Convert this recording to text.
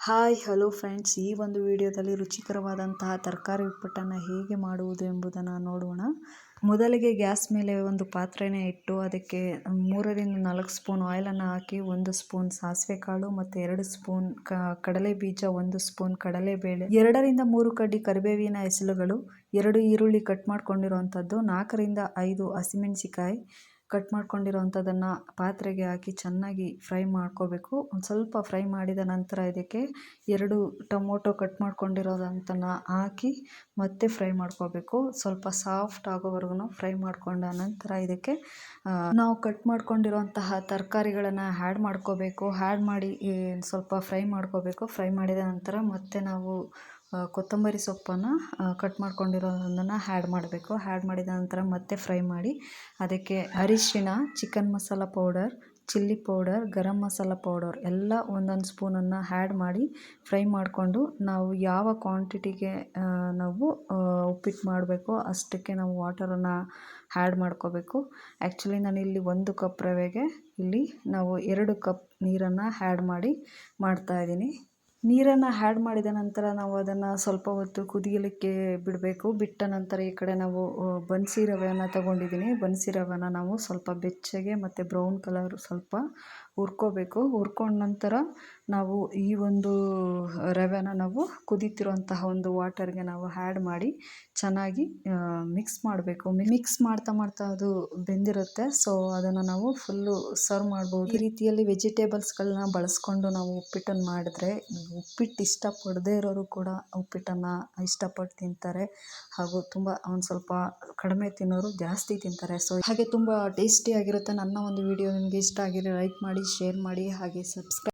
Hi hello friends, ಈ ಒಂದು ವಿಡಿಯೋದಲ್ಲಿ ರುಚಿಕರವಾದಂತಹ ತರಕಾರಿ ಉಪ್ಪಿಟ್ಟನ್ನು ಹೇಗೆ ಮಾಡುವುದು ಎಂಬುದನ್ನು ನೋಡೋಣ. ಮೊದಲಿಗೆ ಗ್ಯಾಸ್ ಮೇಲೆ ಒಂದು ಪಾತ್ರೆನ ಇಟ್ಟು ಅದಕ್ಕೆ 3-4 ಸ್ಪೂನ್ ಆಯಿಲನ್ನು ಹಾಕಿ 1 ಸ್ಪೂನ್ ಸಾಸಿವೆ ಕಾಳು ಮತ್ತು 2 ಸ್ಪೂನ್ ಕಡಲೆ ಬೀಜ, 1 ಸ್ಪೂನ್ ಕಡಲೆಬೇಳೆ, 2-3 ಕಡ್ಡಿ ಕರಿಬೇವಿನ ಎಸಳುಗಳು, 2 ಈರುಳ್ಳಿ ಕಟ್ ಮಾಡ್ಕೊಂಡಿರುವಂಥದ್ದು, 4-5 ಹಸಿಮೆಣಸಿಕಾಯಿ ಕಟ್ ಮಾಡ್ಕೊಂಡಿರೋವಂಥದ್ದನ್ನು ಪಾತ್ರೆಗೆ ಹಾಕಿ ಚೆನ್ನಾಗಿ ಫ್ರೈ ಮಾಡ್ಕೋಬೇಕು. ಒಂದು ಸ್ವಲ್ಪ ಫ್ರೈ ಮಾಡಿದ ನಂತರ ಇದಕ್ಕೆ 2 ಟೊಮೊಟೊ ಕಟ್ ಮಾಡ್ಕೊಂಡಿರೋದಂತನ್ನು ಹಾಕಿ ಮತ್ತೆ ಫ್ರೈ ಮಾಡ್ಕೋಬೇಕು. ಸ್ವಲ್ಪ ಸಾಫ್ಟ್ ಆಗೋವರೆಗೂ ಫ್ರೈ ಮಾಡ್ಕೊಂಡ ನಂತರ ಇದಕ್ಕೆ ನಾವು ಕಟ್ ಮಾಡ್ಕೊಂಡಿರುವಂತಹ ತರಕಾರಿಗಳನ್ನು ಆ್ಯಡ್ ಮಾಡ್ಕೋಬೇಕು. ಆ್ಯಡ್ ಮಾಡಿ ಸ್ವಲ್ಪ ಫ್ರೈ ಮಾಡ್ಕೋಬೇಕು. ಫ್ರೈ ಮಾಡಿದ ನಂತರ ಮತ್ತೆ ನಾವು ಕೊತ್ತಂಬರಿ ಸೊಪ್ಪನ್ನು ಕಟ್ ಮಾಡ್ಕೊಂಡಿರೋದನ್ನು ಆ್ಯಡ್ ಮಾಡಬೇಕು. ಆ್ಯಡ್ ಮಾಡಿದ ನಂತರ ಮತ್ತೆ ಫ್ರೈ ಮಾಡಿ ಅದಕ್ಕೆ ಅರಿಶಿಣ, chicken masala powder, chilli powder, garam masala powder ಎಲ್ಲ 1 ಸ್ಪೂನನ್ನು ಆ್ಯಡ್ ಮಾಡಿ ಫ್ರೈ ಮಾಡಿಕೊಂಡು ನಾವು ಯಾವ ಕ್ವಾಂಟಿಟಿಗೆ ನಾವು ಉಪ್ಪಿಟ್ಟು ಮಾಡಬೇಕು ಅಷ್ಟಕ್ಕೆ ನಾವು ವಾಟರನ್ನು ಆ್ಯಡ್ ಮಾಡ್ಕೋಬೇಕು. ಆ್ಯಕ್ಚುಲಿ ನಾನಿಲ್ಲಿ 1 ಕಪ್ ರವೆಗೆ ಇಲ್ಲಿ ನಾವು 2 ಕಪ್ ನೀರನ್ನು ಆ್ಯಡ್ ಮಾಡಿ ಮಾಡ್ತಾಯಿದ್ದೀನಿ. ನೀರನ್ನು ಆ್ಯಡ್ ಮಾಡಿದ ನಂತರ ನಾವು ಅದನ್ನು ಸ್ವಲ್ಪ ಹೊತ್ತು ಕುದಿಯಲಿಕ್ಕೆ ಬಿಡಬೇಕು. ಬಿಟ್ಟ ನಂತರ ಈ ಕಡೆ ನಾವು ಬನ್ಸಿ ರವೆಯನ್ನು ತಗೊಂಡಿದ್ದೀನಿ. ಬನ್ಸಿ ರವೆನ ನಾವು ಸ್ವಲ್ಪ ಬೆಚ್ಚಗೆ ಮತ್ತು ಬ್ರೌನ್ ಕಲರ್ ಸ್ವಲ್ಪ ಹುರ್ಕೋಬೇಕು. ಹುರ್ಕೊಂಡ ನಂತರ ನಾವು ಈ ಒಂದು ರವೆನ ನಾವು ಕುದೀತಿರುವಂತಹ ಒಂದು ವಾಟರ್ಗೆ ನಾವು ಆ್ಯಡ್ ಮಾಡಿ ಚೆನ್ನಾಗಿ ಮಿಕ್ಸ್ ಮಾಡಬೇಕು. ಮಿಕ್ಸ್ ಮಾಡ್ತಾ ಅದು ಬೆಂದಿರುತ್ತೆ. ಸೊ ಅದನ್ನು ನಾವು ಫುಲ್ಲು ಸರ್ವ್ ಮಾಡ್ಬೋದು. ಈ ರೀತಿಯಲ್ಲಿ ವೆಜಿಟೇಬಲ್ಸ್ಗಳನ್ನ ಬಳಸ್ಕೊಂಡು ನಾವು ಉಪ್ಪಿಟ್ಟನ್ನು ಮಾಡಿದ್ರೆ ಉಪ್ಪಿಟ್ಟು ಇಷ್ಟಪಡದೇ ಇರೋರು ಕೂಡ ಉಪ್ಪಿಟ್ಟನ್ನು ಇಷ್ಟಪಟ್ಟು ತಿಂತಾರೆ. ಹಾಗೂ ತುಂಬ ಒಂದು ಸ್ವಲ್ಪ ಕಡಿಮೆ ತಿನ್ನೋರು ಜಾಸ್ತಿ ತಿಂತಾರೆ. ಸೊ ಹಾಗೆ ತುಂಬ ಟೇಸ್ಟಿಯಾಗಿರುತ್ತೆ. ನನ್ನ ಒಂದು ವಿಡಿಯೋ ನಿಮಗೆ ಇಷ್ಟ ಆಗಿದ್ರೆ ಲೈಕ್ ಮಾಡಿ, ಶೇರ್ ಮಾಡಿ, ಹಾಗೆ ಸಬ್ಸ್ಕ್ರೈಬ್